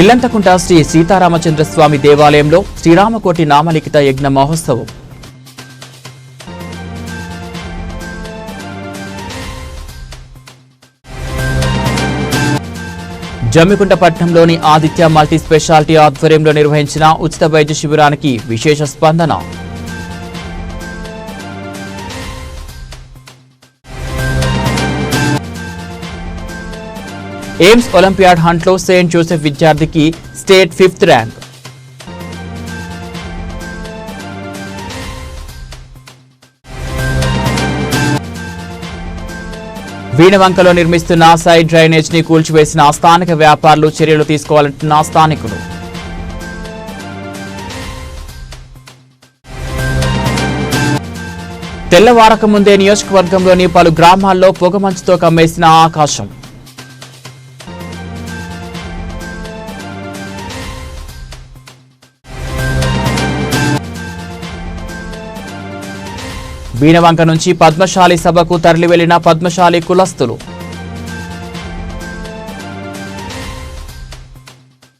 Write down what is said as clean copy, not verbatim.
ఇల్లంతకుంట శ్రీ సీతారామచంద్రస్వామి దేవాలయంలో శ్రీరామకోటి నామలిఖిత యజ్ఞ మహోత్సవం. జమ్మికుంట పట్టణంలోని ఆదిత్య మల్టీ స్పెషాలిటీ ఆధ్వర్యంలో నిర్వహించిన ఉచిత వైద్య శిబిరానికి విశేష స్పందన. ఎయిమ్స్ ఒలింపియాడ్ హంట్లో సెయింట్ జోసెఫ్ విద్యార్థికి స్టేట్ 5th ర్యాంక్. వీణవంకలో నిర్మిస్తున్న సైడ్ డ్రైనేజ్ ని కూల్చివేసిన స్థానిక వ్యాపారులు చర్యలు తీసుకోవాలంటున్న స్థానికులు. తెల్లవారక ముందే నియోజకవర్గంలోని పలు గ్రామాల్లో పొగమంచుతో కమ్మేసిన ఆకాశం. వీణవంక నుంచి పద్మశాలి సభకు తరలి వెళ్లిన పద్మశాలి కులస్తులు.